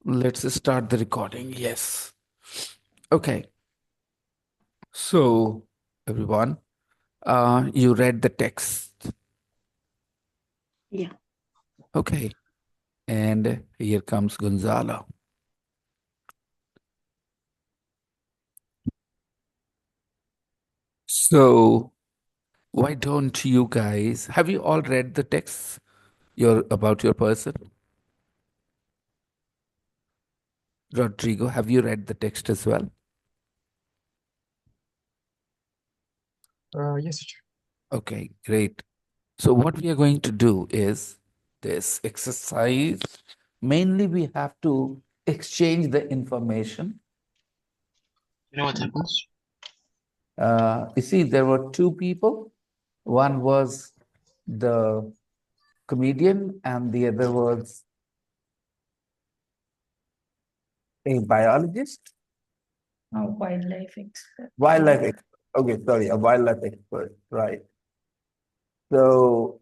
Let's start the recording. Yes. Okay. So, everyone, you read the text. Yeah. Okay. And here comes Gonzalo. So, why don't you guys have you all read the text about your person? Rodrigo, have you read the text as well? Yes, teacher. Okay, great. So, what we are going to do is this exercise. Mainly, we have to exchange the information. You know what happens? You see, there were two people. One was the comedian, and the other was a biologist. Wildlife expert. Wildlife expert. Okay, sorry, a wildlife expert, right? So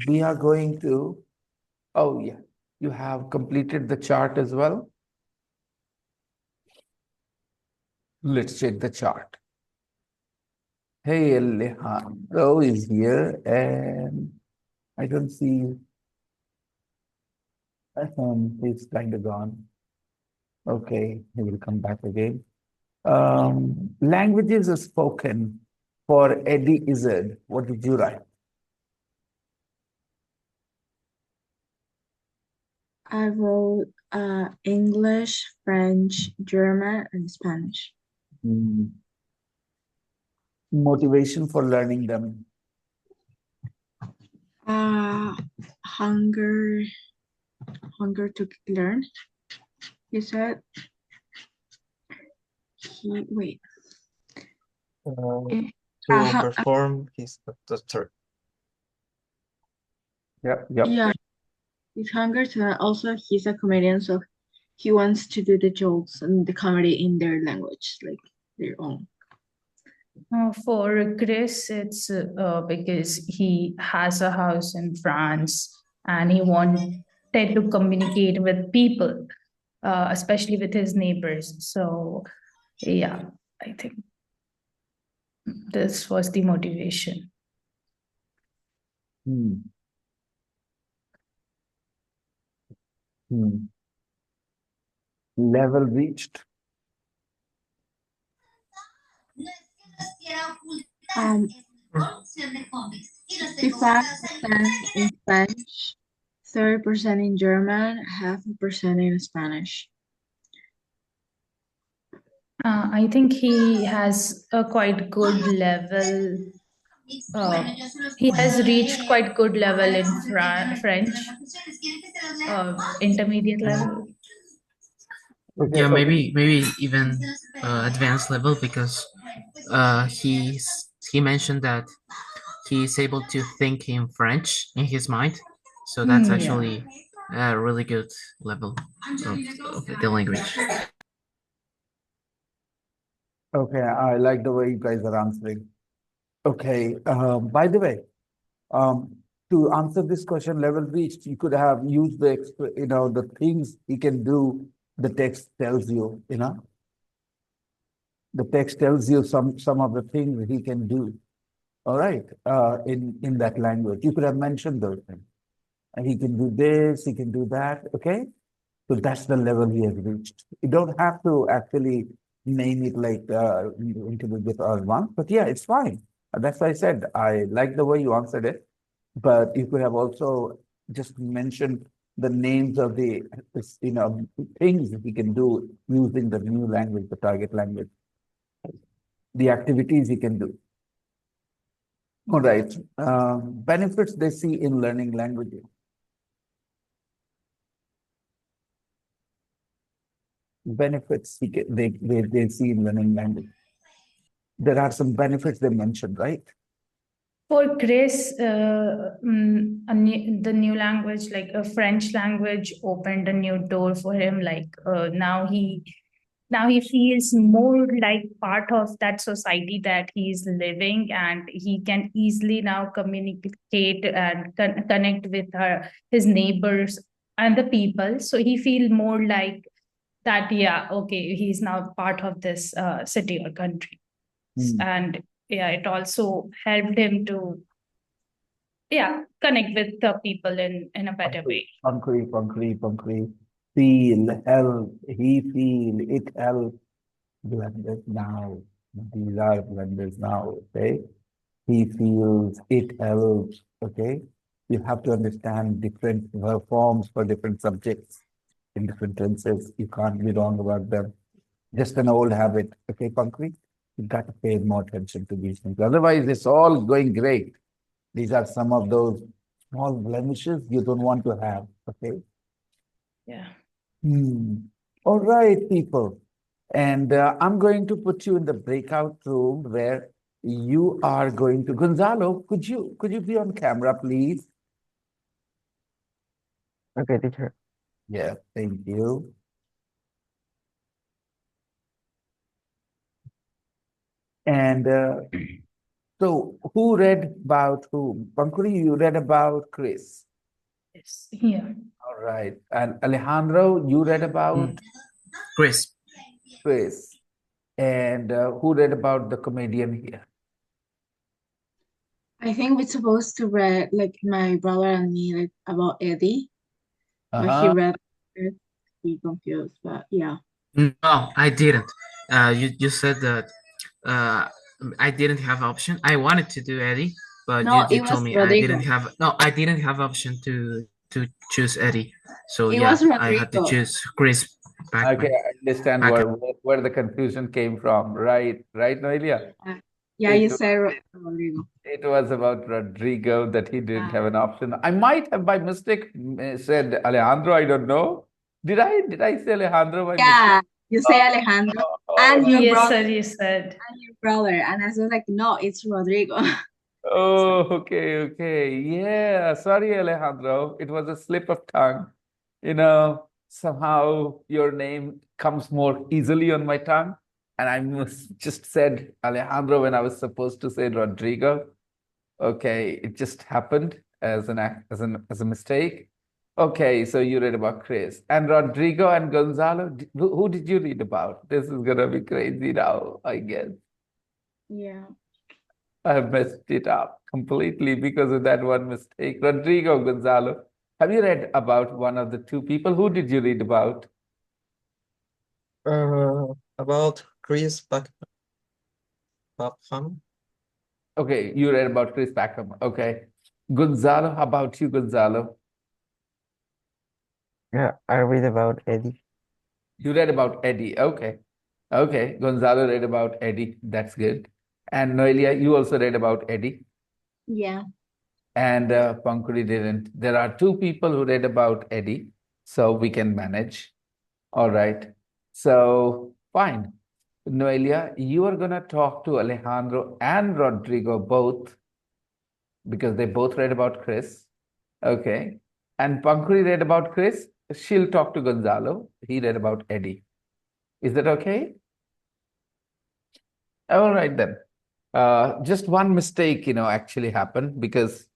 we are going to, oh yeah, you have completed the chart as well. Let's check the chart. Hey, Alejandro is here, and I don't see he's kind of gone. Okay, he will come back again. Languages are spoken for Eddie Izzard. What did you write? I wrote English, French, German, and Spanish. Motivation for learning them. Hunger to learn. You said wait. To perform his sorry. Yep. Yeah, his hunger to learn. Also, he's a comedian, so he wants to do the jokes and the comedy in their language, like their own. For Chris, it's because he has a house in France and he wanted to communicate with people, especially with his neighbors. So, yeah, I think this was the motivation. Level reached. 55% in French, 30% in German, 0.5% in Spanish. I think he has a quite good level. He has reached quite good level in French, intermediate level. Okay, Yeah, okay. maybe even advanced level because he mentioned that he is able to think in French in his mind, so that's actually a really good level of the language. Okay, I like the way you guys are answering. Okay, by the way, to answer this question, level reached, you could have used the things he can do, the text tells you, the text tells you some of the things he can do. All right, in that language, you could have mentioned those things. And he can do this, he can do that. Okay, so that's the level he has reached. You don't have to actually name it like intermediate or advanced, but yeah, it's fine. That's why I said I like the way you answered it, but you could have also just mentioned the names of the things he can do using the new language, the target language, the activities he can do. All right. Benefits they see in learning languages. Benefits they see in learning language. There are some benefits they mentioned, right? For Chris, the new language, like a French language, opened a new door for him. Like now he feels more like part of that society that he's living, and he can easily now communicate and connect with his neighbors and the people. So he feels more like that, yeah, okay, he's now part of this city or country. Hmm. And yeah, it also helped him to, yeah, connect with the people in a better way. Pankri. Feel, help, he feel, it help. Blended now. These are blenders now, okay? He feels, it helps, okay? You have to understand different verb forms for different subjects in different tenses. You can't be wrong about them. Just an old habit, okay, Pankri? You got to pay more attention to these things. Otherwise, it's all going great. These are some of those small blemishes you don't want to have, okay? Yeah. All right, people. And I'm going to put you in the breakout room where you are going to Gonzalo, could you be on camera, please? Okay, teacher. Yeah, thank you. And so who read about whom? Pankuri, you read about Chris. Yes. Yeah. All right. And Alejandro, you read about Chris. Chris. And who read about the comedian here? I think we're supposed to read, like, my brother and me, like, about Eddie, but he read it. Be confused, but yeah. No, I didn't. You said that I didn't have option. I wanted to do Eddie, but No, you it told was me Rodrigo. I didn't have option to choose Eddie. So It yeah, was I had to Rodrigo. choose Chris Okay, Backman. I understand where the confusion came from. Right, Noelia? Yeah, It you was, said Rodrigo. it was about Rodrigo that he didn't Ah. have an option. I might have by mistake said Alejandro, I don't know. Did I say Alejandro by Yeah, mistake? you say Alejandro Oh, and your Yes, brother sir, you said. and your brother, and I was like, no, it's Rodrigo. oh, okay. Yeah, sorry, Alejandro. It was a slip of tongue. Somehow your name comes more easily on my tongue. And I just said Alejandro when I was supposed to say Rodrigo. Okay, it just happened as a mistake. Okay, so you read about Chris and Rodrigo and Gonzalo. Who did you read about? This is gonna be crazy now, I guess. Yeah. I have messed it up completely because of that one mistake. Rodrigo, Gonzalo, have you read about one of the two people? Who did you read about? About Chris Buckham. Okay, you read about Chris Packham. Okay. Gonzalo, how about you, Gonzalo? Yeah, I read about Eddie. You read about Eddie. Okay. Okay. Gonzalo read about Eddie. That's good. And Noelia, you also read about Eddie. Yeah. And Pankuri didn't. There are two people who read about Eddie, so we can manage. All right. So fine. Noelia, you are going to talk to Alejandro and Rodrigo both because they both read about Chris. Okay. And Pankuri read about Chris. She'll talk to Gonzalo. He read about Eddie. Is that okay? All right then. Just one mistake, actually happened because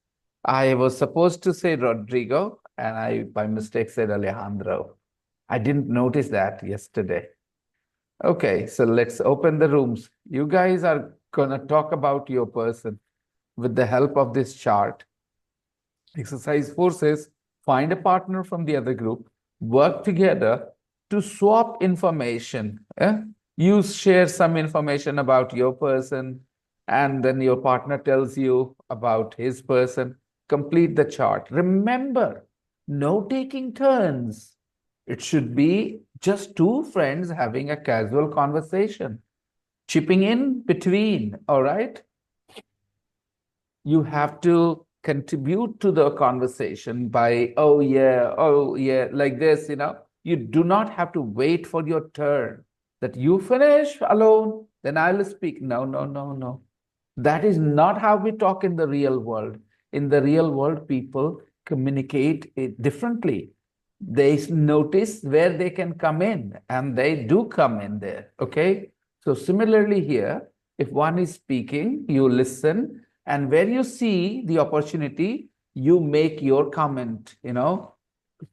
I was supposed to say Rodrigo and I by mistake said Alejandro. I didn't notice that yesterday. Okay, so let's open the rooms. You guys are gonna talk about your person with the help of this chart. Exercise 4 says, find a partner from the other group, work together to swap information. You share some information about your person, and then your partner tells you about his person. Complete the chart. Remember, no taking turns. It should be just two friends having a casual conversation, chipping in between, all right? You have to contribute to the conversation by, oh yeah, like this, You do not have to wait for your turn that you finish alone, then I'll speak. No. That is not how we talk in the real world. In the real world, people communicate it differently. They notice where they can come in, and they do come in there. Okay. So similarly here, if one is speaking, you listen, and where you see the opportunity, you make your comment,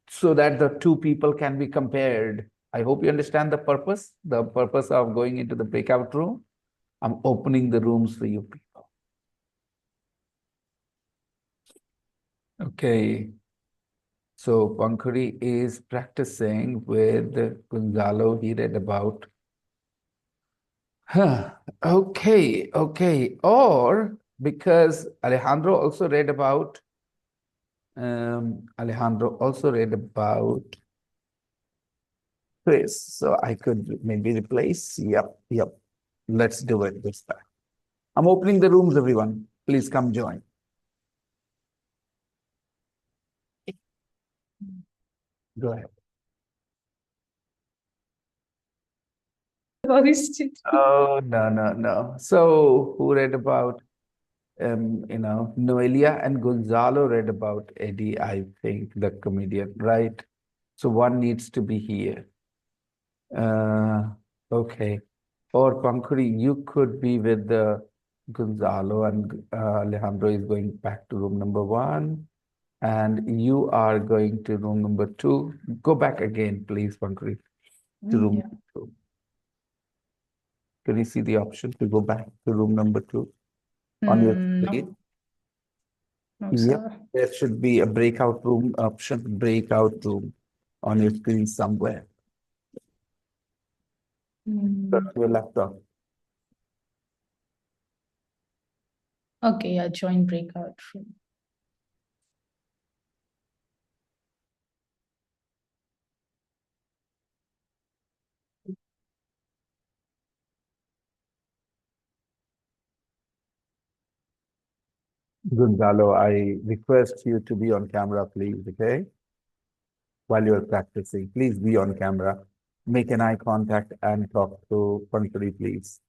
so that the two people can be compared. I hope you understand the purpose. The purpose of going into the breakout room. I'm opening the rooms for you people. Okay. So Pankuri is practicing with Gonzalo. He read about. Okay, okay. Or because Alejandro also read about Chris. So I could maybe replace. Yep, yep. Let's do it this time. I'm opening the rooms, everyone. Please come join. Go ahead. Oh, no, no, no. So who read about, Noelia and Gonzalo read about Eddie, I think, the comedian, right? So one needs to be here. Okay. Or Pankuri, you could be with the Gonzalo and Alejandro is going back to room number 1. And you are going to room number 2. Go back again, please, Pankuri, to room Yeah. number 2. Can you see the option to go back to room number 2 on your screen? No, Yep, sir. there should be a breakout room option, breakout room on your screen somewhere. Go to your laptop. Okay, yeah, join breakout room. Gonzalo, I request you to be on camera, please, okay? While you're practicing, please be on camera. Make an eye contact and talk to Pankuri, please.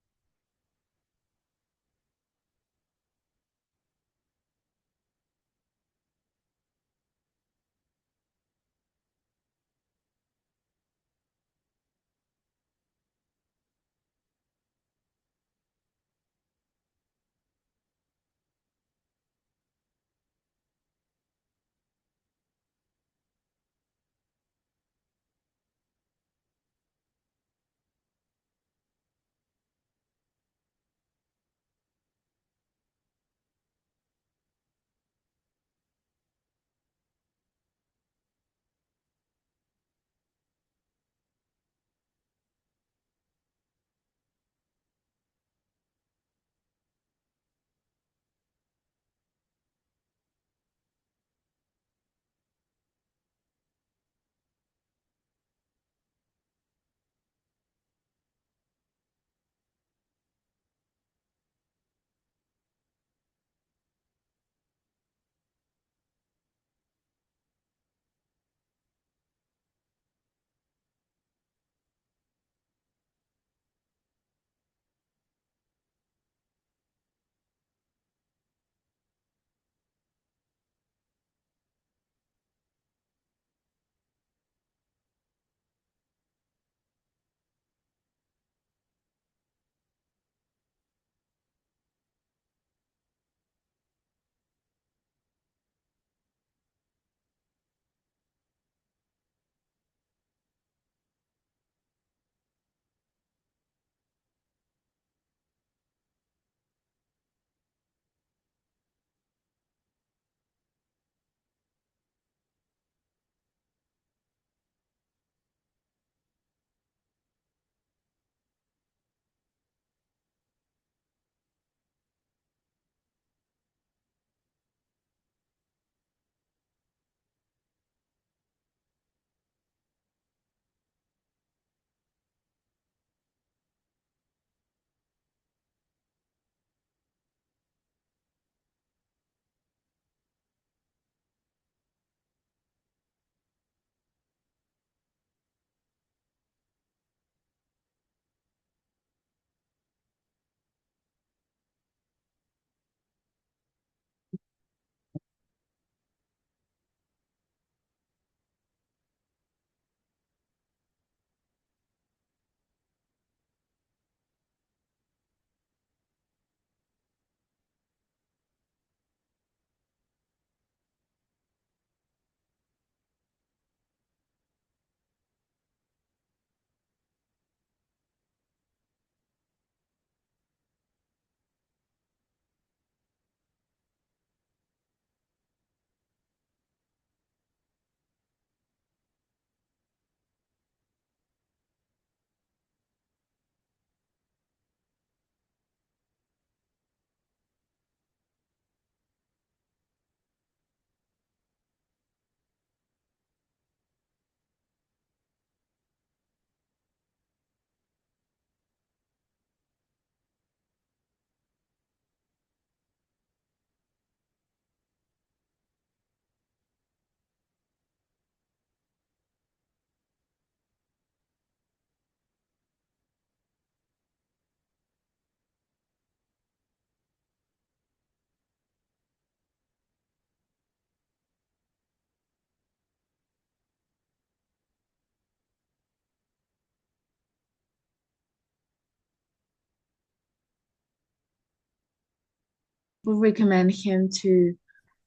would recommend him to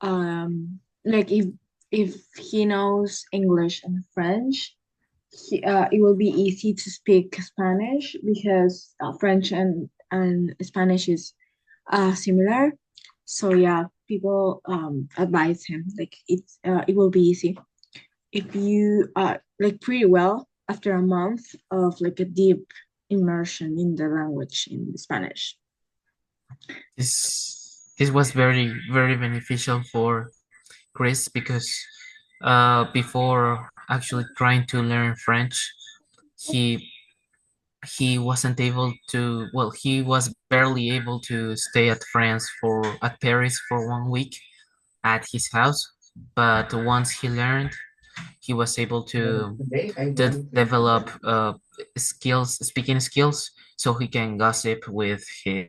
like if he knows English and French, it will be easy to speak Spanish because French and Spanish is similar. So yeah, people advise him like it will be easy if you like pretty well after a month of like a deep immersion in the language in Spanish. This was very beneficial for Chris because before actually trying to learn French, he he wasn't able to, well, he was barely able to stay at Paris for 1 week at his house. But once he learned, he was able to develop speaking skills, so he can gossip with his.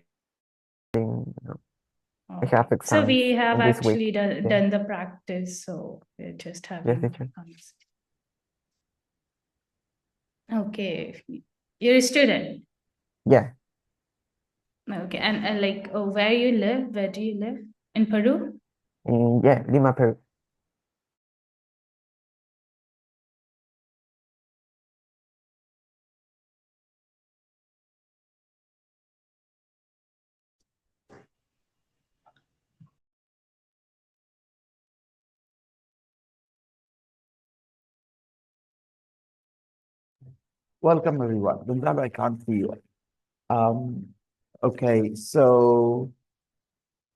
I have Okay. So we exams have this week. actually Yeah. done the practice, so we're just having teacher. conversation. Okay. You're a student. Yeah. Okay. And like where you live? Where do you live? In Peru? Yeah, Lima, Peru. Welcome, everyone. Gonzalo, I can't see you. Okay, so,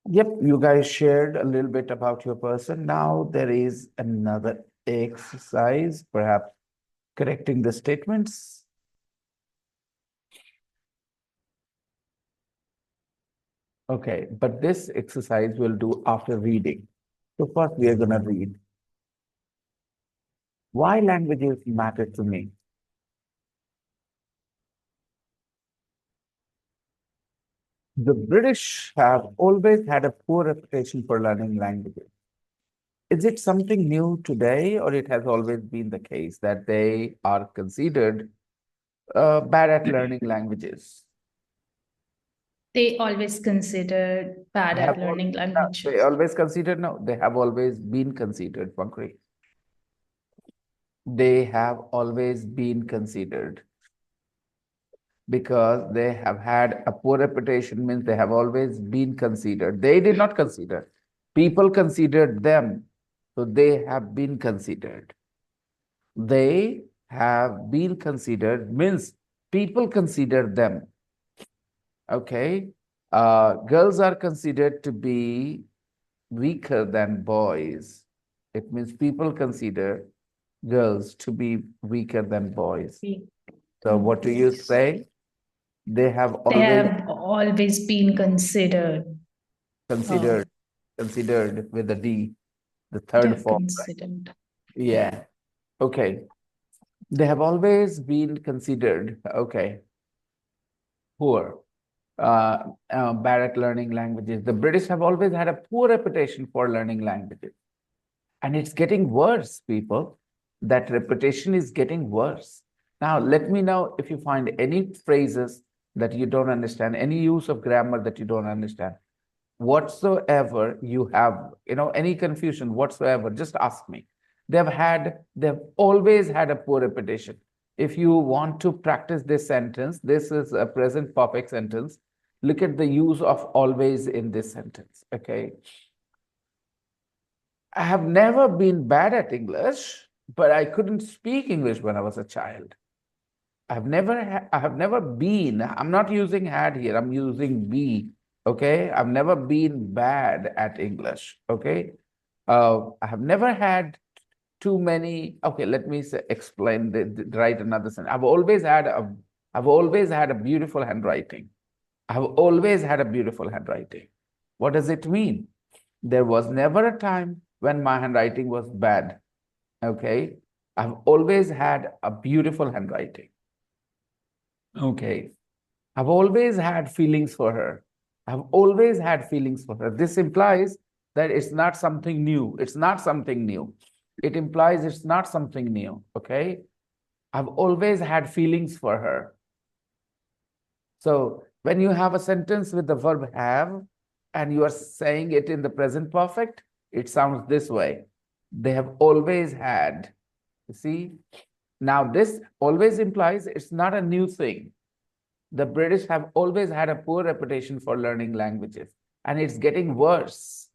yep, you guys shared a little bit about your person. Now there is another exercise, perhaps correcting the statements. Okay, but this exercise we'll do after reading. So first we are going to read. Why languages matter to me? The British have always had a poor reputation for learning languages. Is it something new today, or it has always been the case that they are considered bad at learning languages? They always considered bad Have at learning They languages. always considered? No, they have always been considered, Pankri. They have always been considered because they have had a poor reputation, means they have always been considered. They did not consider. People considered them, so they have been considered. They have been considered means people consider them. Okay. Girls are considered to be weaker than boys. It means people consider girls to be weaker than boys. So what do you say? They have They always have always been considered. considered with a D, the third Yeah, form. considered. Yeah. Okay. They have always been considered, okay, poor, bad at learning languages. The British have always had a poor reputation for learning languages. And it's getting worse, people. That reputation is getting worse. Now, let me know if you find any phrases that you don't understand, any use of grammar that you don't understand. Whatsoever you have, any confusion whatsoever, just ask me. They've always had a poor reputation. If you want to practice this sentence, this is a present perfect sentence. Look at the use of always in this sentence, okay? I have never been bad at English, but I couldn't speak English when I was a child. I have never been, I'm not using had here, I'm using be, okay? I've never been bad at English, okay? I have never had too many, okay, let me explain, write another sentence. I've always had a beautiful handwriting. I've always had a beautiful handwriting. What does it mean? There was never a time when my handwriting was bad, okay? I've always had a beautiful handwriting. Okay. I've always had feelings for her. I've always had feelings for her. This implies that it's not something new. It's not something new. It implies it's not something new. Okay. I've always had feelings for her. So when you have a sentence with the verb have, and you are saying it in the present perfect, it sounds this way. They have always had. You see, now this always implies it's not a new thing. The British have always had a poor reputation for learning languages, and it's getting worse.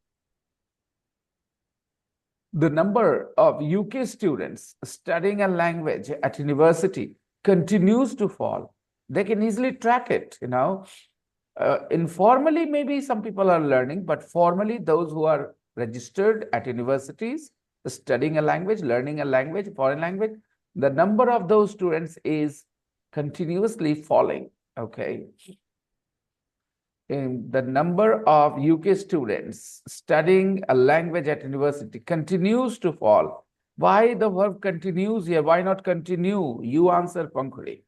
The number of UK students studying a language at university continues to fall. They can easily track it, you know. Informally, maybe some people are learning, but formally, those who are registered at universities, studying a language, learning a language, foreign language, the number of those students is continuously falling. Okay. The number of UK students studying a language at university continues to fall. Why the verb continues here? Why not continue? You answer, Pankuri.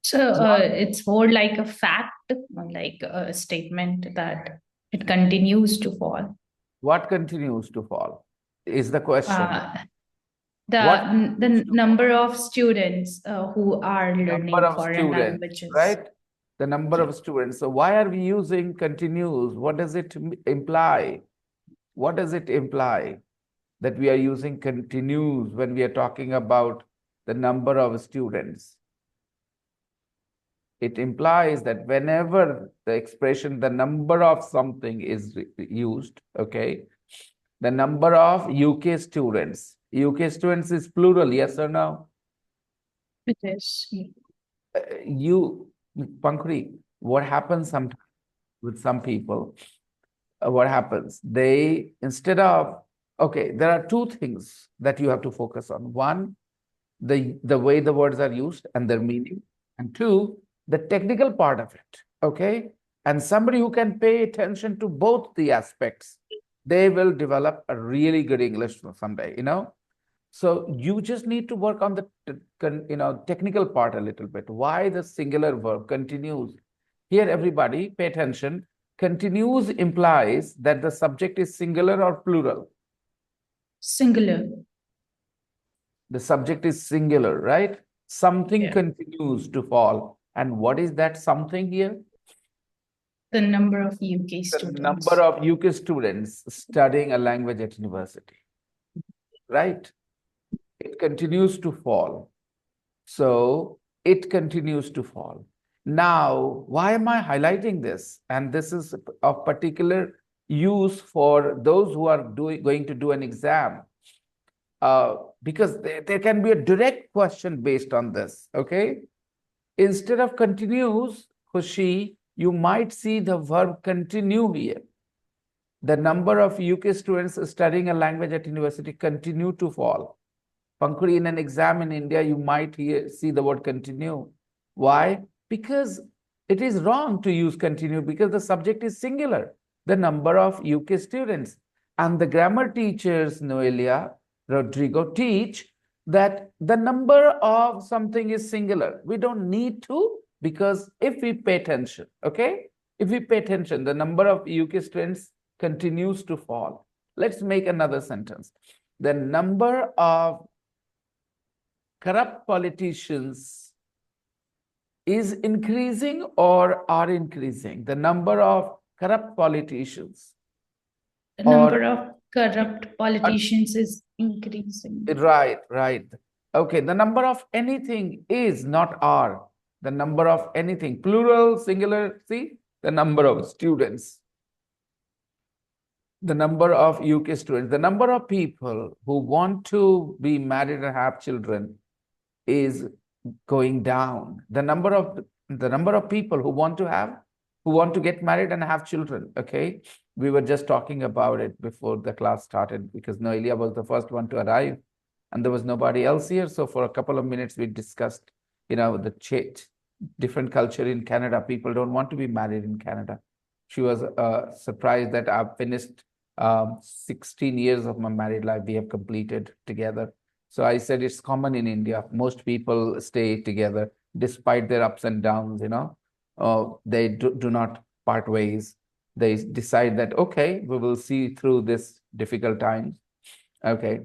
So it's more like a fact, like a statement that it continues to fall. What continues to fall is the question. The number of students who are learning foreign students, languages. right? The number of students. So why are we using continues? What does it imply? What does it imply that we are using continues when we are talking about the number of students? It implies that whenever the expression, the number of something is used, okay, the number of UK students is plural, yes or no? It is. Pankuri, what happens sometimes with some people? What happens? They, instead of, okay, there are two things that you have to focus on. One, the way the words are used and their meaning. And two, the technical part of it, okay? And somebody who can pay attention to both the aspects, they will develop a really good English someday, you know? So you just need to work on the technical part a little bit. Why the singular verb continues? Here, everybody, pay attention. Continues implies that the subject is singular or plural? Singular. The subject is singular, right? Something continues to fall. And what is that something here? The number of UK students. The number of UK students studying a language at university, right? It continues to fall. So it continues to fall. Now, why am I highlighting this? And this is of particular use for those who are going to do an exam. Because there can be a direct question based on this, okay? Instead of continues, Khushi, you might see the verb continue here. The number of UK students studying a language at university continue to fall. Pankuri, in an exam in India, you might see the word continue. Why? Because it is wrong to use continue because the subject is singular, the number of UK students. And the grammar teachers, Noelia, Rodrigo, teach that the number of something is singular. We don't need to, because if we pay attention, okay? If we pay attention, the number of UK students continues to fall. Let's make another sentence. The number of corrupt politicians is increasing or are increasing? The number of corrupt politicians. The number of corrupt politicians is increasing. Right, right. Okay, the number of anything is, not are. The number of anything, plural, singular, see? The number of students. The number of UK students. The number of people who want to be married and have children is going down. The number of people who want to get married and have children. Okay, we were just talking about it before the class started because Noelia was the first one to arrive, and there was nobody else here. So for a couple of minutes, we discussed, the different culture in Canada. People don't want to be married in Canada. She was surprised that I've finished 16 years of my married life. We have completed together. So I said it's common in India. Most people stay together despite their ups and downs, they do not part ways. They decide that, okay, we will see through this difficult times. Okay.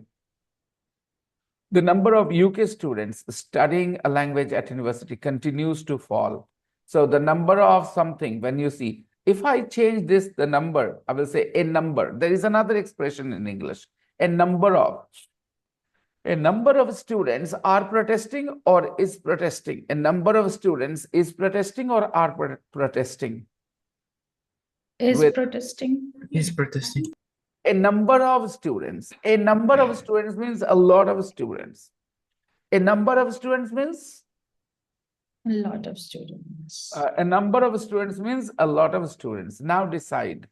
The number of UK students studying a language at university continues to fall. So the number of something, when you see If I change this, the number, I will say a number. There is another expression in English, a number of. A number of students are protesting or is protesting. A number of students is protesting or are protesting. Is With protesting. Is protesting. a number of students. A number of students means a lot of students. A number of students means A lot of students. a number of students means a lot of students. Now decide.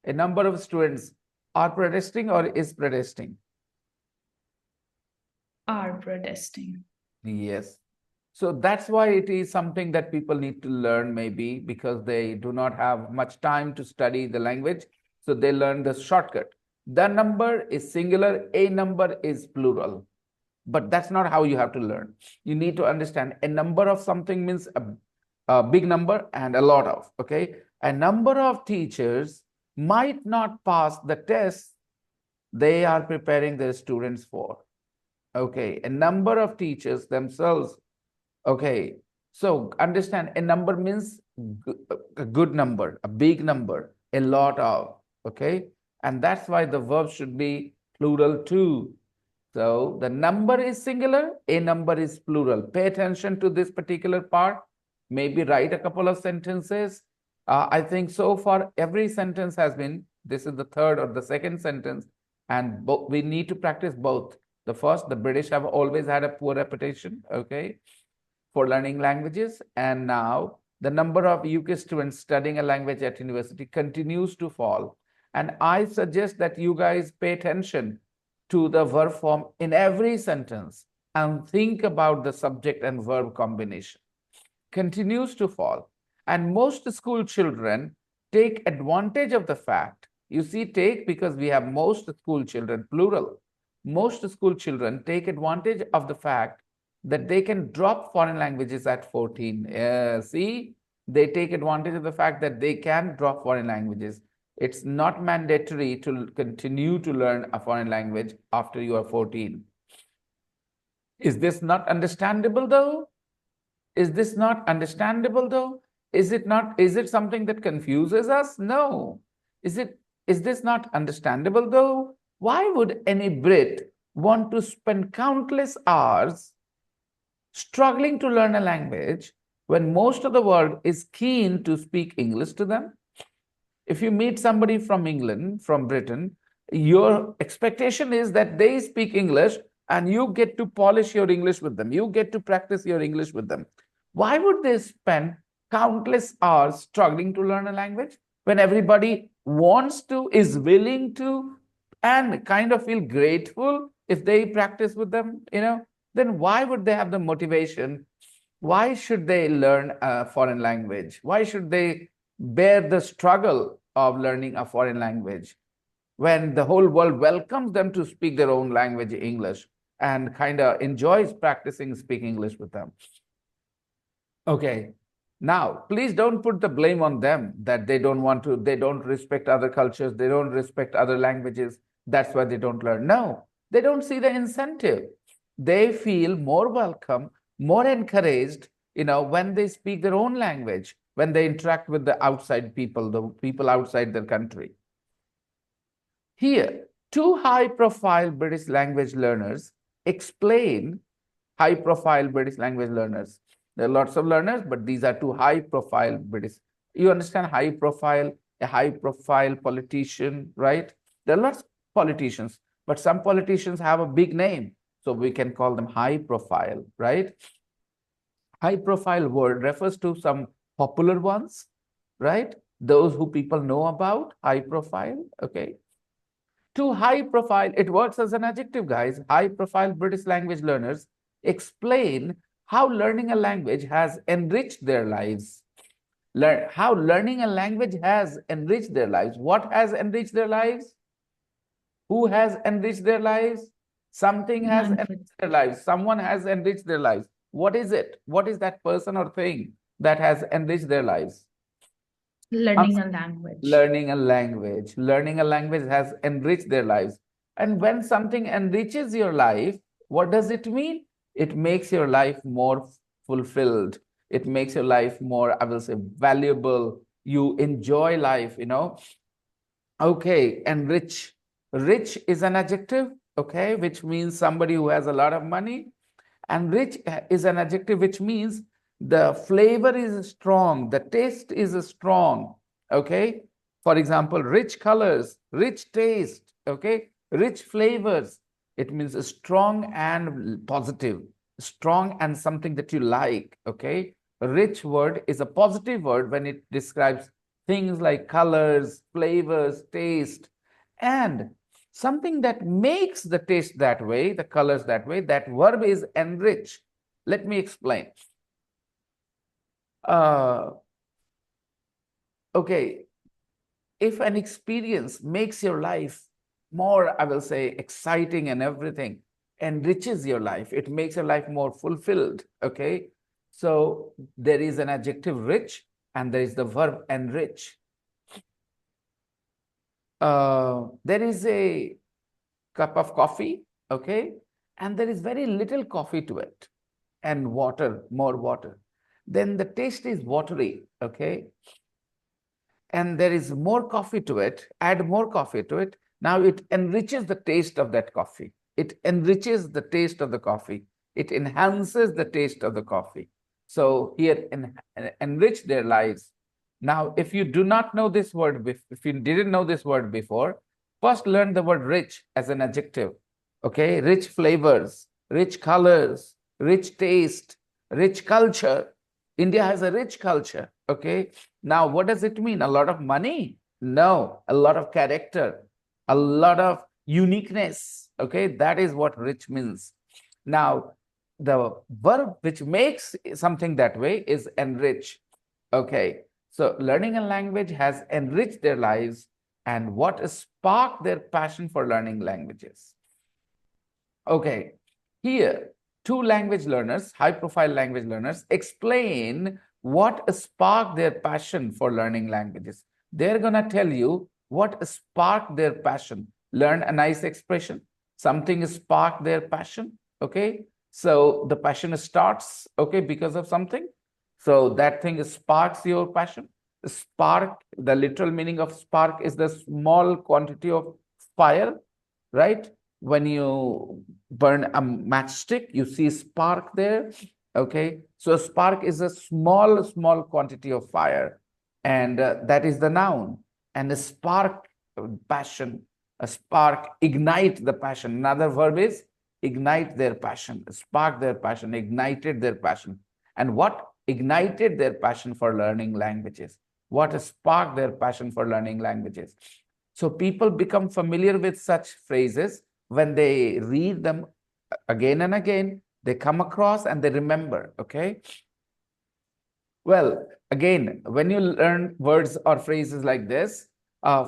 A number of students are protesting or is protesting. Are protesting. Yes. So that's why it is something that people need to learn, maybe because they do not have much time to study the language. So they learn the shortcut. The number is singular, a number is plural. But that's not how you have to learn. You need to understand a number of something means a big number and a lot of, okay? A number of teachers might not pass the test they are preparing their students for. Okay, a number of teachers themselves. Okay, so understand a number means a good number, a big number, a lot of, okay? And that's why the verb should be plural too. So the number is singular, a number is plural. Pay attention to this particular part. Maybe write a couple of sentences. I think so far every sentence has been, this is the third or the second sentence, and we need to practice both. The first, the British have always had a poor reputation, okay, for learning languages. And now the number of UK students studying a language at university continues to fall. And I suggest that you guys pay attention to the verb form in every sentence and think about the subject and verb combination. Continues to fall. And most school children take advantage of the fact. You see, take because we have most school children, plural. Most school children take advantage of the fact that they can drop foreign languages at 14. See, they take advantage of the fact that they can drop foreign languages. It's not mandatory to continue to learn a foreign language after you are 14. Is this not understandable though? Is this not understandable though? Is it something that confuses us? No. Is this not understandable though? Why would any Brit want to spend countless hours struggling to learn a language when most of the world is keen to speak English to them? If you meet somebody from England, from Britain, your expectation is that they speak English and you get to polish your English with them. You get to practice your English with them. Why would they spend countless hours struggling to learn a language when everybody wants to, is willing to, and kind of feel grateful if they practice with them, then why would they have the motivation? Why should they learn a foreign language? Why should they bear the struggle of learning a foreign language when the whole world welcomes them to speak their own language, English, and kind of enjoys practicing speaking English with them? Okay. Now, please don't put the blame on them that they don't respect other cultures, they don't respect other languages. That's why they don't learn. No, they don't see the incentive. They feel more welcome, more encouraged, when they speak their own language, when they interact with the outside people, the people outside their country. Here, two high-profile British language learners explain high-profile British language learners. There are lots of learners, but these are two high-profile British. You understand high-profile, a high-profile politician, right? There are lots of politicians, but some politicians have a big name, so we can call them high-profile, right? High-profile word refers to some popular ones, right? Those who people know about, high-profile, okay? Two high-profile, it works as an adjective, guys. High-profile British language learners explain how learning a language has enriched their lives. How learning a language has enriched their lives. What has enriched their lives? Who has enriched their lives? Something has enriched their lives. Someone has enriched their lives. What is it? What is that person or thing that has enriched their lives? Learning a language. Learning a language. Learning a language has enriched their lives. And when something enriches your life, what does it mean? It makes your life more fulfilled. It makes your life more, I will say, valuable. You enjoy life, Okay, and rich. Rich is an adjective, okay, which means somebody who has a lot of money. And rich is an adjective which means the flavor is strong, the taste is strong, okay? For example, rich colors, rich taste, okay? Rich flavors. It means strong and positive, strong and something that you like, okay? A rich word is a positive word when it describes things like colors, flavors, taste, and something that makes the taste that way, the colors that way. That verb is enrich. Let me explain. Okay, if an experience makes your life more, I will say, exciting and everything, enriches your life, it makes your life more fulfilled, okay? So there is an adjective rich and there is the verb enrich. There is a cup of coffee, okay? And there is very little coffee to it and water, more water. Then the taste is watery, okay? And there is more coffee to it, add more coffee to it. Now it enriches the taste of that coffee. It enriches the taste of the coffee. It enhances the taste of the coffee. So here, enrich their lives. Now, if you do not know this word, if you didn't know this word before, first learn the word rich as an adjective. Okay, rich flavors, rich colors, rich taste, rich culture. India has a rich culture. Okay, now what does it mean? A lot of money? No, a lot of character, a lot of uniqueness. Okay, that is what rich means. Now, the verb which makes something that way is enrich. Okay, so learning a language has enriched their lives, and what sparked their passion for learning languages. Okay, here, two language learners, high-profile language learners, explain what sparked their passion for learning languages. They're going to tell you what sparked their passion. Learn a nice expression. Something sparked their passion, okay? So the passion starts, okay, because of something. So that thing sparks your passion. Spark, the literal meaning of spark is the small quantity of fire, right? When you burn a matchstick, you see spark there. Okay, so spark is a small quantity of fire, and that is the noun. And a spark, passion, a spark, ignite the passion. Another verb is ignite their passion, spark their passion, ignited their passion. And what ignited their passion for learning languages? What sparked their passion for learning languages? So people become familiar with such phrases when they read them again and again. They come across and they remember, okay? Well, again, when you learn words or phrases like this,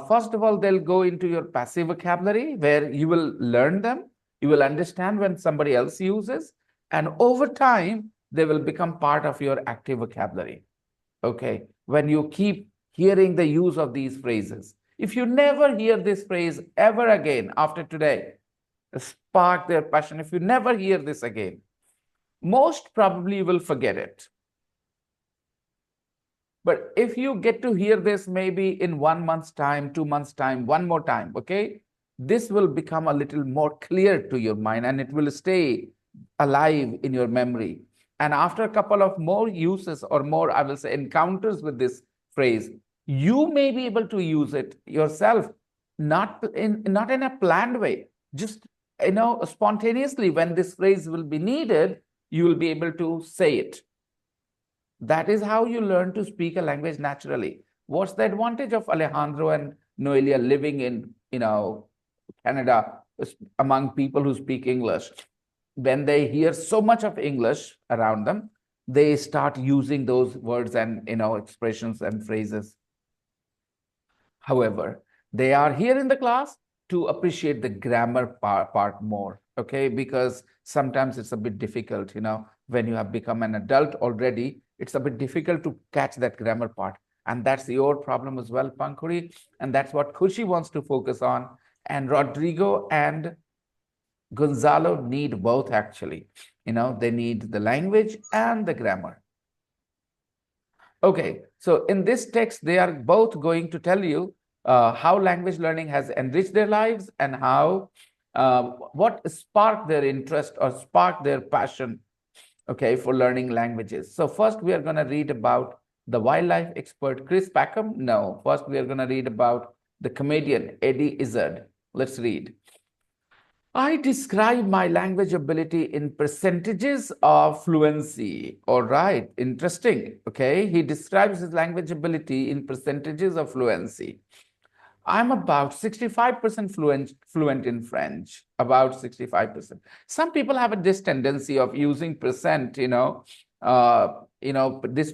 first of all, they'll go into your passive vocabulary where you will learn them. You will understand when somebody else uses, and over time, they will become part of your active vocabulary. Okay, when you keep hearing the use of these phrases. If you never hear this phrase ever again after today, spark their passion. If you never hear this again, most probably you will forget it. But if you get to hear this maybe in 1 month's time, 2 months' time, one more time, okay, this will become a little more clear to your mind and it will stay alive in your memory. And after a couple of more uses or more, I will say, encounters with this phrase, you may be able to use it yourself, not in a planned way, just spontaneously. When this phrase will be needed, you will be able to say it. That is how you learn to speak a language naturally. What's the advantage of Alejandro and Noelia living in, Canada among people who speak English? When they hear so much of English around them, they start using those words and, expressions and phrases. However, they are here in the class to appreciate the grammar part more, okay? Because sometimes it's a bit difficult, when you have become an adult already, it's a bit difficult to catch that grammar part. And that's your problem as well, Pankuri. And that's what Khushi wants to focus on. And Rodrigo and Gonzalo need both, actually. They need the language and the grammar. Okay, so in this text, they are both going to tell you how language learning has enriched their lives and how what sparked their interest or sparked their passion, okay, for learning languages. So first we are going to read about the wildlife expert Chris Packham. No, first we are going to read about the comedian Eddie Izzard. Let's read. I describe my language ability in percentages of fluency. All right, interesting. Okay, he describes his language ability in percentages of fluency. I'm about 65% fluent in French, about 65%. Some people have this tendency of using percent, this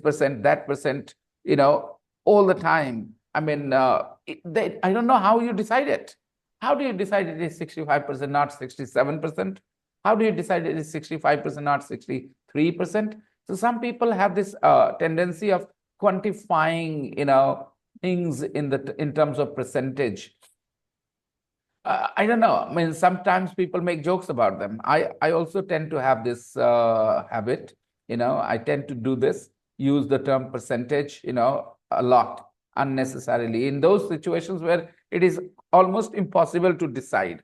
percent, that percent, all the time. I mean, I don't know how you decide it. How do you decide it is 65%, not 67%? How do you decide it is 65%, not 63%? So some people have this tendency of quantifying, things in terms of percentage. I don't know. I mean, sometimes people make jokes about them. I also tend to have this habit. I tend to do this, use the term percentage, a lot unnecessarily in those situations where it is almost impossible to decide.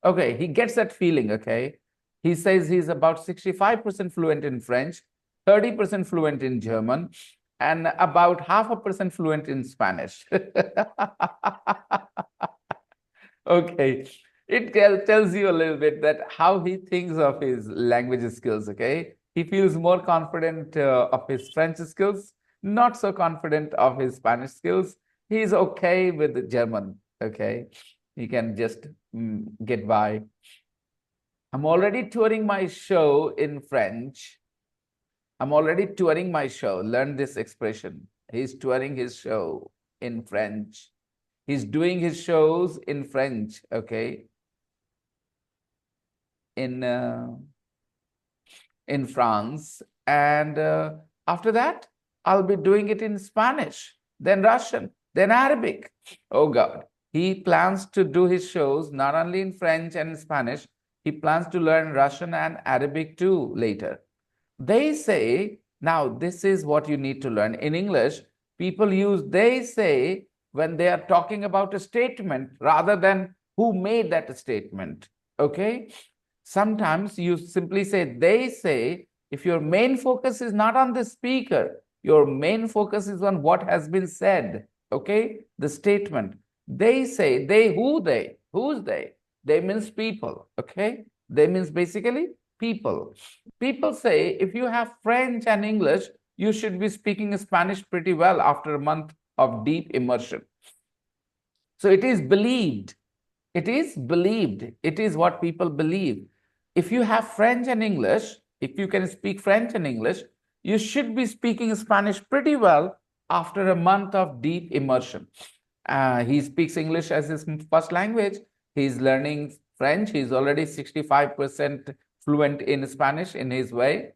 Okay, he gets that feeling. Okay, he says he's about 65% fluent in French, 30% fluent in German, and about 0.5% fluent in Spanish. Okay, it tells you a little bit that how he thinks of his language skills. Okay, he feels more confident of his French skills, not so confident of his Spanish skills. He's okay with the German. Okay, he can just get by. I'm already touring my show in French. I'm already touring my show. Learn this expression. He's touring his show in French. He's doing his shows in French, okay? In France. And after that, I'll be doing it in Spanish, then Russian, then Arabic. Oh God. He plans to do his shows not only in French and Spanish, he plans to learn Russian and Arabic too later. They say, now this is what you need to learn. In English, people use they say when they are talking about a statement rather than who made that statement. Okay? Sometimes you simply say they say if your main focus is not on the speaker, your main focus is on what has been said. Okay? The statement. They say, who's they? They means people. Okay? They means basically people. People say if you have French and English, you should be speaking Spanish pretty well after a month of deep immersion. So it is believed. It is believed. It is what people believe. If you have French and English, if you can speak French and English, you should be speaking Spanish pretty well after a month of deep immersion. He speaks English as his first language. He's learning French. He's already 65% fluent in Spanish in his way.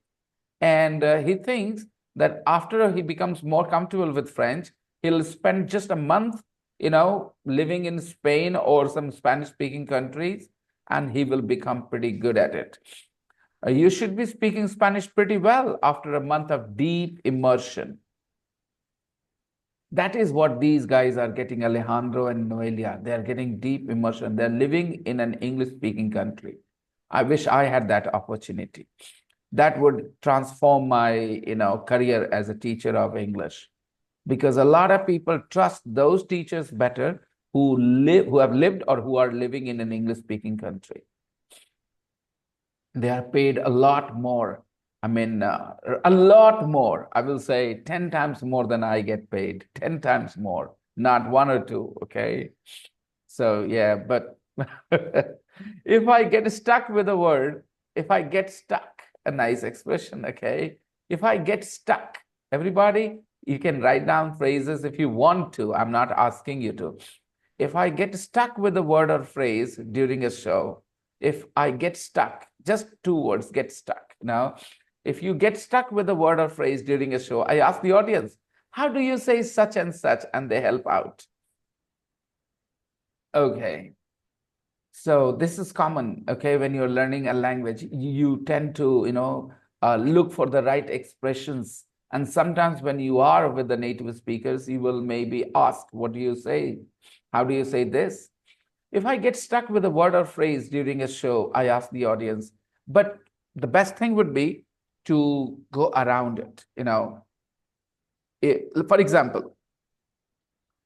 And he thinks that after he becomes more comfortable with French, he'll spend just a month, living in Spain or some Spanish-speaking countries, and he will become pretty good at it. You should be speaking Spanish pretty well after a month of deep immersion. That is what these guys are getting, Alejandro and Noelia. They are getting deep immersion. They're living in an English-speaking country. I wish I had that opportunity. That would transform my, career as a teacher of English. Because a lot of people trust those teachers better who have lived or who are living in an English-speaking country. They are paid a lot more. I mean, a lot more. I will say 10 times more than I get paid. 10 times more, not one or two, okay? So, yeah, but if I get stuck with a word, a nice expression, okay? If I get stuck, everybody, you can write down phrases if you want to. I'm not asking you to. If I get stuck with a word or phrase during a show, if I get stuck, just 2 words, get stuck. Now, if you get stuck with a word or phrase during a show, I ask the audience, how do you say such and such? And they help out. Okay. So this is common, okay? When you're learning a language, you tend to, look for the right expressions And sometimes when you are with the native speakers, you will maybe ask, what do you say? How do you say this? If I get stuck with a word or phrase during a show, I ask the audience, but the best thing would be to go around it, For example,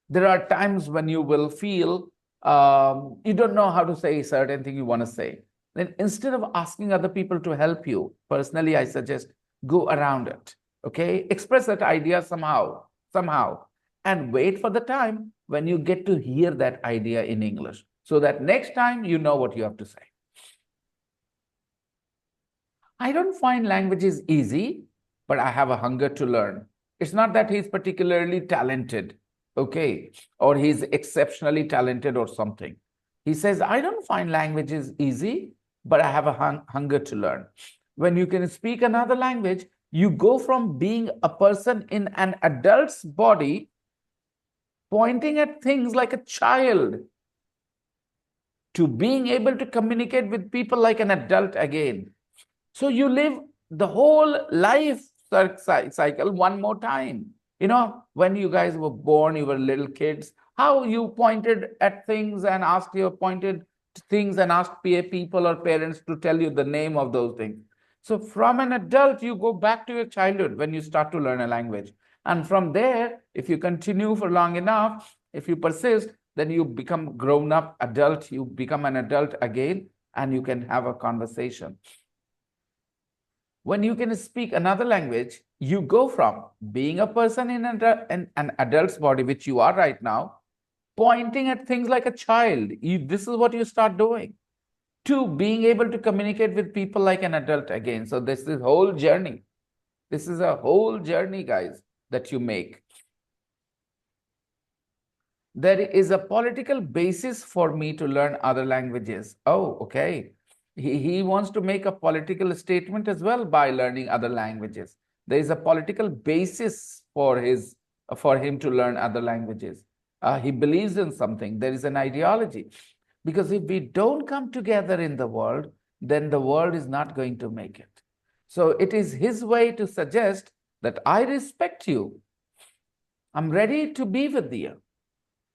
there are times when you will feel you don't know how to say a certain thing you want to say. Then instead of asking other people to help you, personally, I suggest go around it. Okay, express that idea somehow, and wait for the time when you get to hear that idea in English, so that next time you know what you have to say. I don't find languages easy, but I have a hunger to learn. It's not that he's particularly talented, okay, or he's exceptionally talented or something. He says, I don't find languages easy, but I have a hunger to learn. When you can speak another language, you go from being a person in an adult's body, pointing at things like a child, to being able to communicate with people like an adult again. So you live the whole life cycle one more time. When you guys were born, you were little kids, how you pointed at things and pointed to things and asked people or parents to tell you the name of those things. So from an adult, you go back to your childhood when you start to learn a language. And from there, if you continue for long enough, if you persist, then you become grown up adult, you become an adult again, and you can have a conversation. When you can speak another language, you go from being a person in an adult's body, which you are right now, pointing at things like a child. This is what you start doing, to being able to communicate with people like an adult again. So this is a whole journey. This is a whole journey, guys, that you make. There is a political basis for me to learn other languages. Oh, okay. He wants to make a political statement as well by learning other languages. There is a political basis for him to learn other languages. He believes in something. There is an ideology. Because if we don't come together in the world, then the world is not going to make it. So it is his way to suggest that I respect you. I'm ready to be with you.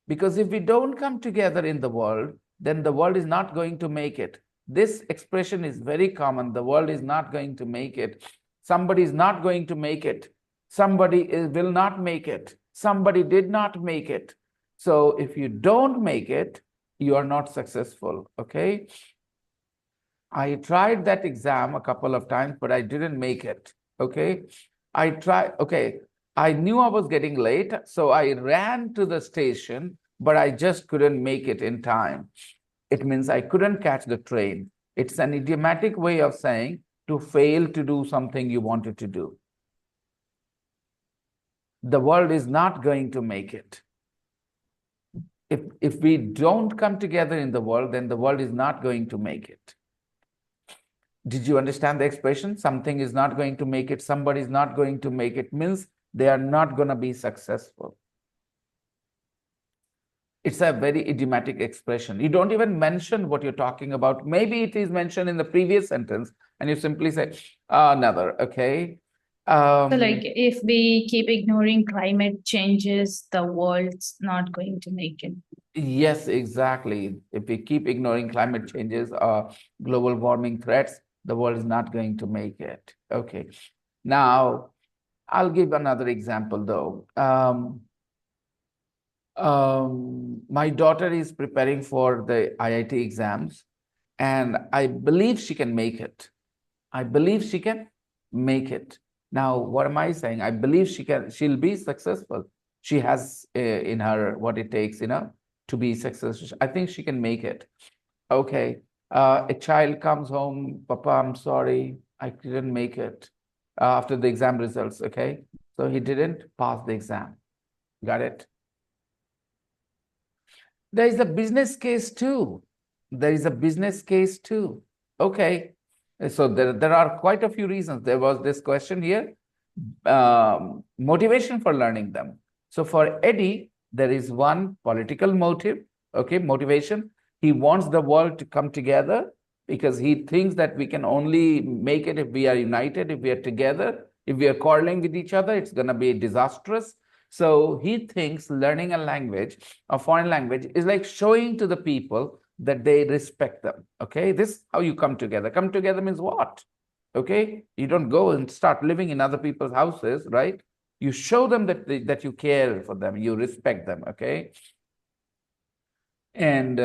Because if we don't come together in the world, then the world is not going to make it. This expression is very common. The world is not going to make it. Somebody is not going to make it. Somebody will not make it. Somebody did not make it. So if you don't make it, you are not successful, okay? I tried that exam a couple of times, but I didn't make it, okay? I knew I was getting late, so I ran to the station, but I just couldn't make it in time. It means I couldn't catch the train. It's an idiomatic way of saying to fail to do something you wanted to do. The world is not going to make it. If we don't come together in the world, then the world is not going to make it. Did you understand the expression? Something is not going to make it, somebody is not going to make it, means they are not going to be successful. It's a very idiomatic expression. You don't even mention what you're talking about. Maybe it is mentioned in the previous sentence, and you simply say another, okay? So like if we keep ignoring climate changes, the world's not going to make it. Yes, exactly. If we keep ignoring climate changes or global warming threats, the world is not going to make it. Okay. Now, I'll give another example though. My daughter is preparing for the IIT exams, and I believe she can make it. I believe she can make it. Now, what am I saying? I believe she'll be successful. She has in her what it takes, to be successful. I think she can make it. Okay. A child comes home, Papa, I'm sorry, I didn't make it after the exam results. Okay. So he didn't pass the exam. Got it? There is a business case too. There is a business case too. Okay. So there are quite a few reasons. There was this question here, motivation for learning them. So for Eddie, there is one political motive, okay, motivation. He wants the world to come together because he thinks that we can only make it if we are united, if we are together, If we are quarreling with each other, it's going to be disastrous. So he thinks learning a language, a foreign language, is like showing to the people that they respect them. Okay, this is how you come together. Come together means what? Okay, you don't go and start living in other people's houses, right? You show them that you care for them, you respect them. Okay, and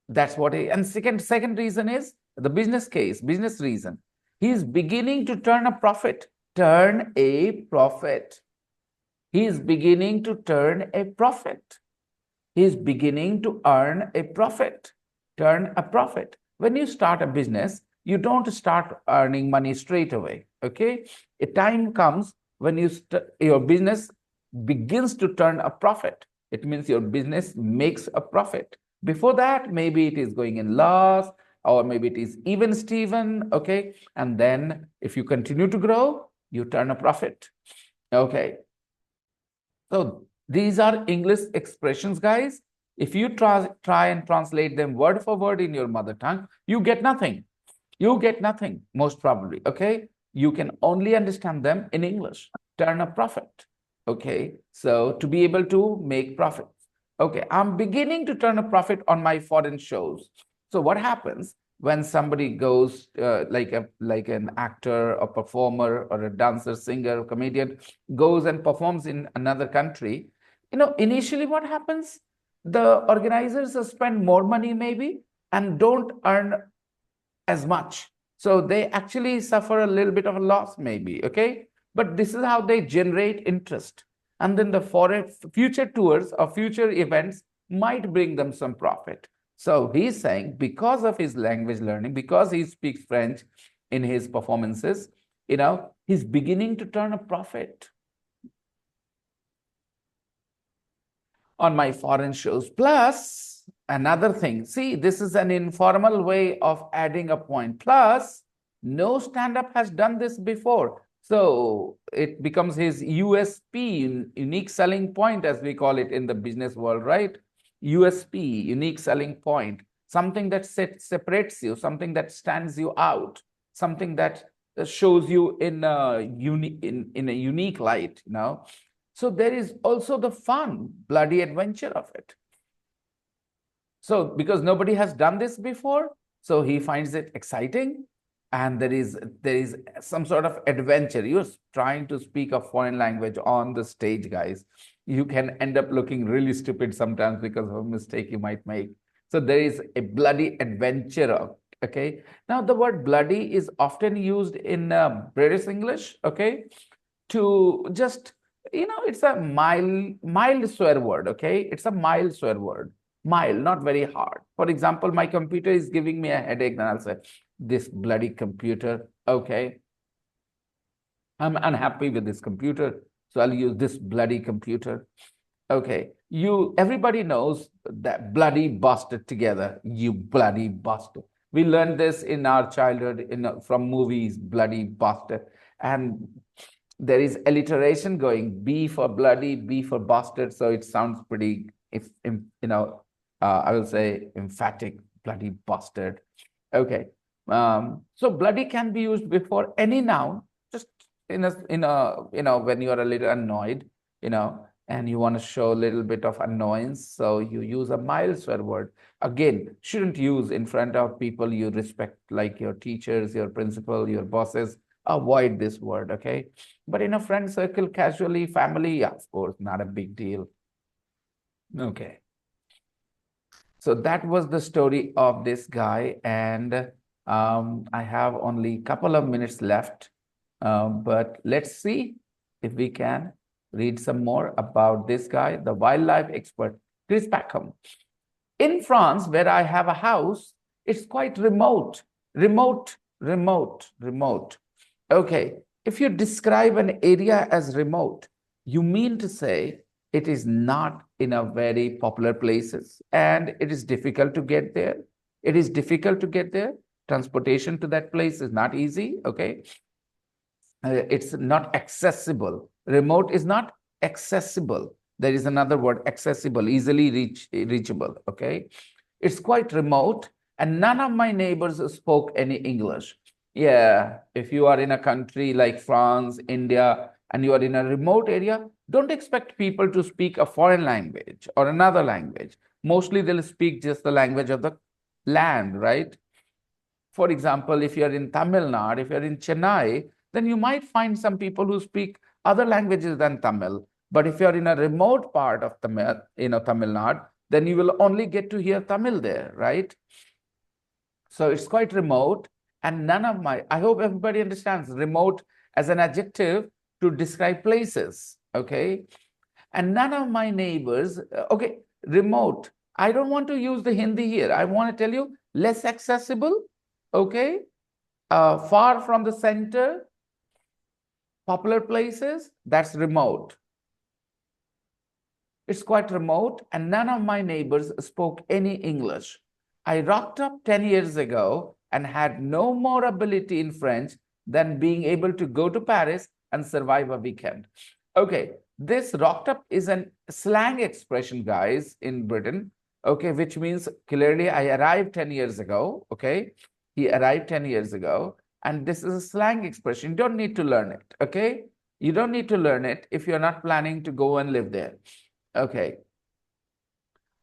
that's what and second reason is the business case, business reason. He is beginning to turn a profit. Turn a profit. He is beginning to turn a profit. He is beginning to earn a profit. Turn a profit. When you start a business, you don't start earning money straight away. Okay, a time comes when your business begins to turn a profit. It means your business makes a profit. Before that, maybe it is going in loss, or maybe it is even Steven. Okay, and then if you continue to grow, you turn a profit. Okay, so these are English expressions, guys. If you try and translate them word for word in your mother tongue, you get nothing. You get nothing, most probably. Okay, you can only understand them in English. Turn a profit. Okay, so to be able to make profits. Okay, I'm beginning to turn a profit on my foreign shows. So what happens when somebody goes like an actor, a performer, or a dancer, singer, comedian goes and performs in another country? Initially what happens? The organizers spend more money maybe and don't earn as much. So they actually suffer a little bit of a loss maybe, okay? But this is how they generate interest. And then the future tours or future events might bring them some profit. So he's saying because of his language learning, because he speaks French in his performances, he's beginning to turn a profit on my foreign shows. Plus, another thing, see, this is an informal way of adding a point. Plus, no stand-up has done this before. So it becomes his USP, unique selling point, as we call it in the business world, right? USP, unique selling point, something that separates you, something that stands you out, something that shows you in a unique light, So there is also the fun, bloody adventure of it. So because nobody has done this before, so he finds it exciting, and there is some sort of adventure. You're trying to speak a foreign language on the stage, guys. You can end up looking really stupid sometimes because of a mistake you might make. So there is a bloody adventure. Okay. Now the word bloody is often used in British English. Okay, to just it's a mild swear word. Okay, it's a mild swear word. Mild, not very hard. For example, my computer is giving me a headache, then I'll say, this bloody computer. Okay, I'm unhappy with this computer, so I'll use this bloody computer. Okay, everybody knows that bloody bastard together. You bloody bastard. We learned this in our childhood from movies, bloody bastard. And there is alliteration going, B for bloody, B for bastard. So it sounds pretty, I will say emphatic, bloody bastard. Okay. So bloody can be used before any noun, just when you are a little annoyed, and you want to show a little bit of annoyance. So you use a mild swear word. Again, shouldn't use in front of people you respect, like your teachers, your principal, your bosses. Avoid this word, okay? But in a friend circle, casually, family, yeah, of course, not a big deal. Okay. So that was the story of this guy. And I have only a couple of minutes left. But let's see if we can read some more about this guy, the wildlife expert, Chris Packham. In France, where I have a house, it's quite remote. Okay, if you describe an area as remote, you mean to say it is not in a very popular places, and it is difficult to get there. It is difficult to get there. Transportation to that place is not easy, okay? It's not accessible. Remote is not accessible. There is another word, accessible, easily reachable, okay? It's quite remote, and none of my neighbors spoke any English. Yeah, if you are in a country like France, India, and you are in a remote area, don't expect people to speak a foreign language or another language. Mostly they'll speak just the language of the land, right? For example, if you're in Tamil Nadu, if you're in Chennai, then you might find some people who speak other languages than Tamil. But if you're in a remote part of Tamil, Tamil Nadu, then you will only get to hear Tamil there, right? So it's quite remote, and none of my, I hope everybody understands remote as an adjective to describe places, okay? And none of my neighbors, okay, remote. I don't want to use the Hindi here. I want to tell you less accessible, okay? Far from the center, popular places, that's remote. It's quite remote, and none of my neighbors spoke any English. I rocked up 10 years ago and had no more ability in French than being able to go to Paris and survive a weekend. Okay, this rocked up is a slang expression, guys, in Britain, okay, which means clearly I arrived 10 years ago, okay? He arrived 10 years ago, and this is a slang expression. You don't need to learn it, okay? You don't need to learn it if you're not planning to go and live there. Okay.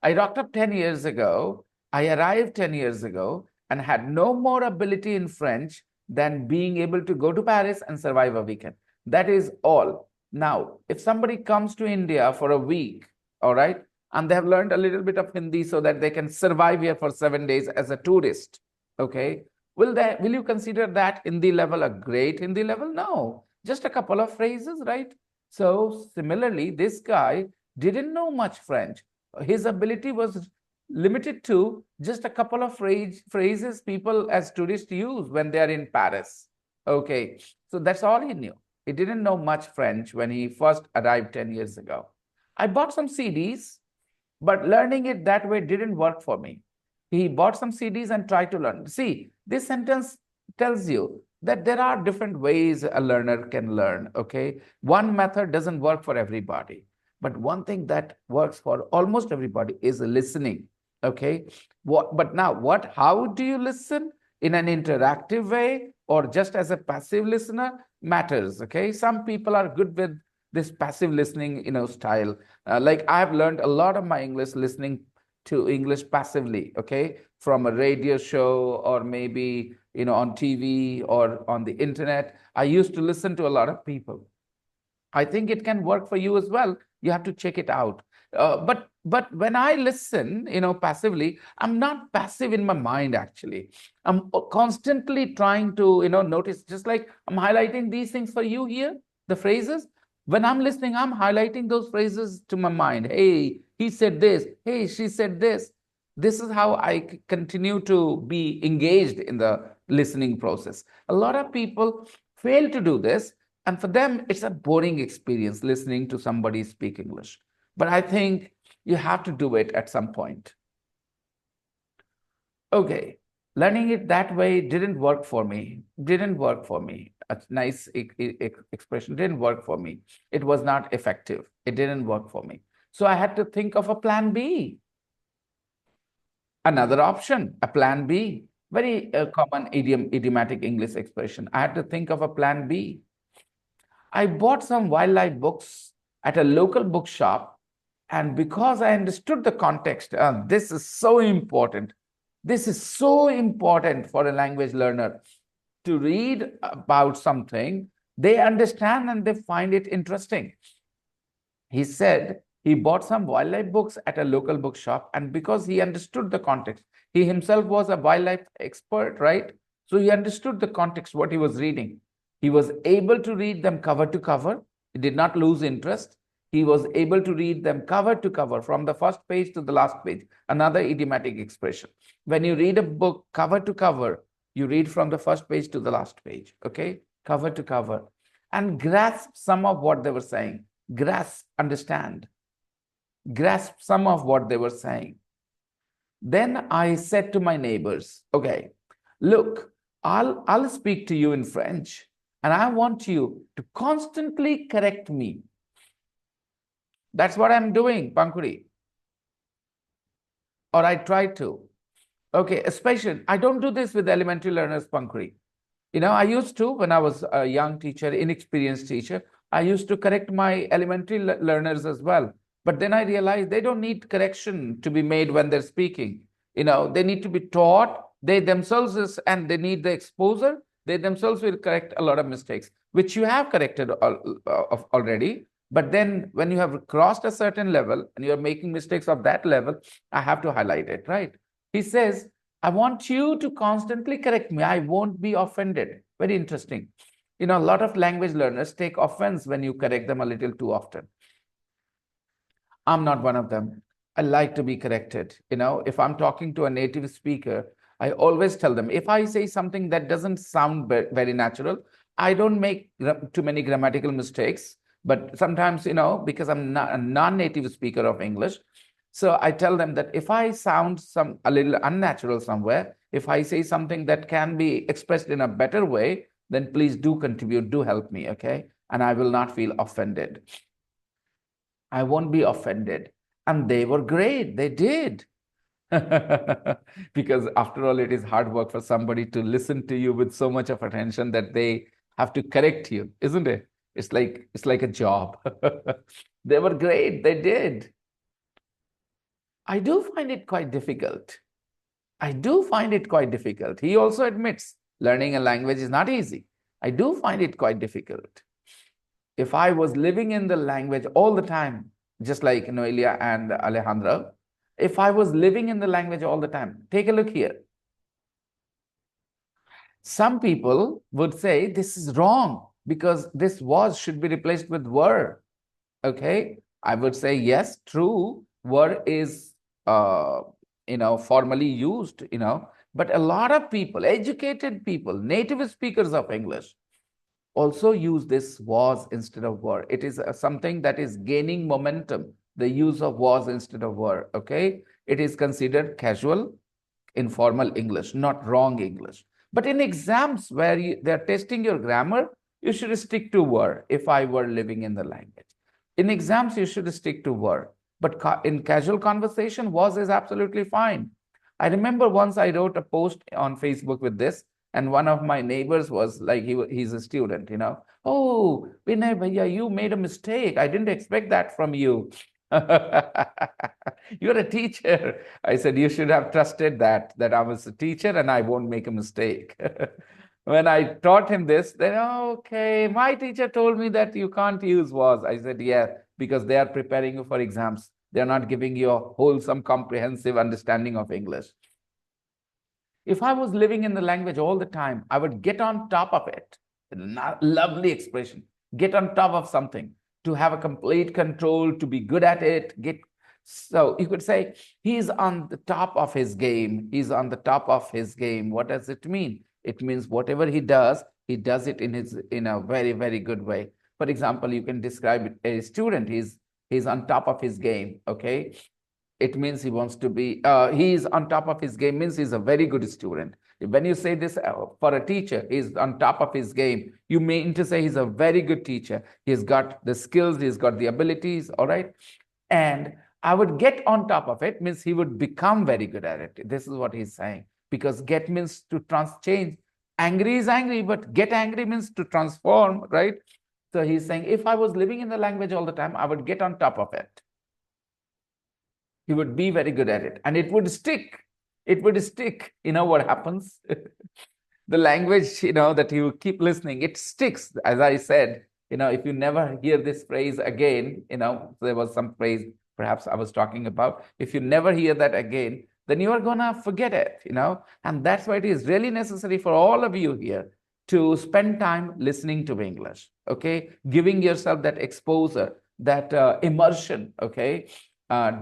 I rocked up 10 years ago. I arrived 10 years ago and had no more ability in French than being able to go to Paris and survive a weekend. That is all. Now, if somebody comes to India for a week, all right, and they have learned a little bit of Hindi so that they can survive here for 7 days as a tourist, okay, will you consider that Hindi level a great Hindi level? No, just a couple of phrases, right? So similarly, this guy didn't know much French. His ability was limited to just a couple of phrases people as tourists use when they are in Paris. Okay, so that's all he knew. He didn't know much French when he first arrived 10 years ago. I bought some CDs, but learning it that way didn't work for me. He bought some CDs and tried to learn. See, this sentence tells you that there are different ways a learner can learn, okay? One method doesn't work for everybody. But one thing that works for almost everybody is listening. Okay. How do you listen? In an interactive way or just as a passive listener matters. Okay. Some people are good with this passive listening, style. Like I've learned a lot of my English listening to English passively. Okay. From a radio show or maybe, on TV or on the internet. I used to listen to a lot of people. I think it can work for you as well. You have to check it out. But when I listen, passively, I'm not passive in my mind actually. I'm constantly trying to, notice, just like I'm highlighting these things for you here, the phrases. When I'm listening, I'm highlighting those phrases to my mind. Hey, he said this. Hey, she said this. This is how I continue to be engaged in the listening process. A lot of people fail to do this. And for them, it's a boring experience listening to somebody speak English. But I think you have to do it at some point. Okay, learning it that way didn't work for me. Didn't work for me. A nice expression didn't work for me. It was not effective. It didn't work for me. So I had to think of a plan B. Another option, a plan B. Very common idiomatic English expression. I had to think of a plan B. I bought some wildlife books at a local bookshop, and because I understood the context, this is so important. This is so important for a language learner to read about something. They understand and they find it interesting. He said he bought some wildlife books at a local bookshop, and because he understood the context, he himself was a wildlife expert, right? So he understood the context, what he was reading. He was able to read them cover to cover. He did not lose interest. He was able to read them cover to cover from the first page to the last page. Another idiomatic expression. When you read a book cover to cover, you read from the first page to the last page, okay? Cover to cover. And grasp some of what they were saying. Grasp, understand. Grasp some of what they were saying. Then I said to my neighbors, okay, look, I'll speak to you in French. And I want you to constantly correct me. That's what I'm doing, Pankuri. Or I try to. Okay, especially, I don't do this with elementary learners, Pankuri. You know, I used to, when I was a young teacher, inexperienced teacher, I used to correct my elementary learners as well. But then I realized they don't need correction to be made when they're speaking. You know, they need to be taught. They themselves and they need the exposure. They themselves will correct a lot of mistakes, which you have corrected already. But then when you have crossed a certain level and you're making mistakes of that level, I have to highlight it, right? He says, I want you to constantly correct me. I won't be offended. Very interesting. You know, a lot of language learners take offense when you correct them a little too often. I'm not one of them. I like to be corrected. You know, if I'm talking to a native speaker, I always tell them, if I say something that doesn't sound very natural, I don't make too many grammatical mistakes. But sometimes, you know, because I'm not a non-native speaker of English, so I tell them that if I sound a little unnatural somewhere, if I say something that can be expressed in a better way, then please do contribute, do help me, okay? And I will not feel offended. I won't be offended. And they were great. They did. Because after all, it is hard work for somebody to listen to you with so much of attention that they have to correct you, isn't it? It's like a job. They were great. They did. I do find it quite difficult. I do find it quite difficult. He also admits learning a language is not easy. I do find it quite difficult. If I was living in the language all the time, just like Noelia and Alejandro, if I was living in the language all the time, take a look here. Some people would say this is wrong because this was should be replaced with were. Okay, I would say yes, true. Were is formally used. But a lot of people, educated people, native speakers of English, also use this was instead of were. It is something that is gaining momentum, the use of was instead of were, okay? It is considered casual, informal English, not wrong English. But in exams where they're testing your grammar, you should stick to were if I were living in the language. In exams, you should stick to were. But in casual conversation, was is absolutely fine. I remember once I wrote a post on Facebook with this, and one of my neighbors was like, he's a student, Oh, Vinay Bhaiya, you made a mistake. I didn't expect that from you. You're a teacher. I said, you should have trusted that I was a teacher and I won't make a mistake. When I taught him this, then, okay, my teacher told me that you can't use was. I said, yeah, because they are preparing you for exams. They're not giving you a wholesome, comprehensive understanding of English. If I was living in the language all the time, I would get on top of it. Lovely expression. Get on top of something, to have a complete control, to be good at it. So you could say, he's on the top of his game. He's on the top of his game. What does it mean? It means whatever he does it in a very, very good way. For example, you can describe a student. He's on top of his game. Okay. It means he wants to be, he's on top of his game means he's a very good student. When you say this for a teacher, he's on top of his game, you mean to say he's a very good teacher. He's got the skills, he's got the abilities, all right? And I would get on top of it means he would become very good at it. This is what he's saying. Because get means to change. Angry is angry, but get angry means to transform, right? So he's saying, if I was living in the language all the time, I would get on top of it. He would be very good at it and it would stick. It would stick. You know what happens? The language, that you keep listening, it sticks. As I said, if you never hear this phrase again, there was some phrase perhaps I was talking about. If you never hear that again, then you are going to forget it, and that's why it is really necessary for all of you here to spend time listening to English, okay? Giving yourself that exposure, that immersion, okay?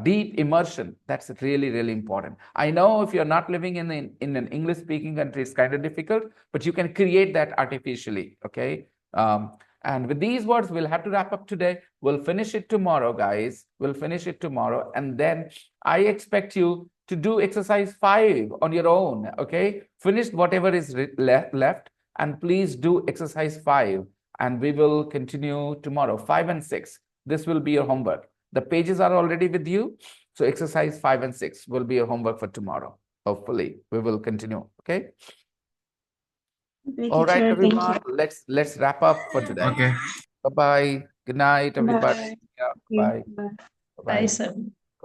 Deep immersion. That's really, really important. I know if you're not living in an English speaking country, it's kind of difficult, but you can create that artificially. Okay. And with these words, we'll have to wrap up today. We'll finish it tomorrow, guys. We'll finish it tomorrow. And then I expect you to do exercise 5 on your own. Okay. Finish whatever is left. And please do exercise 5. And we will continue tomorrow, 5 and 6. This will be your homework. The pages are already with you. So exercise 5 and 6 will be your homework for tomorrow. Hopefully, we will continue. Okay. Okay, All right, teacher, thank you. everyone. Let's wrap up for today. Okay. Bye-bye. Good night, everybody. Bye. Yeah, Okay, bye. bye. Bye, Bye-bye. sir.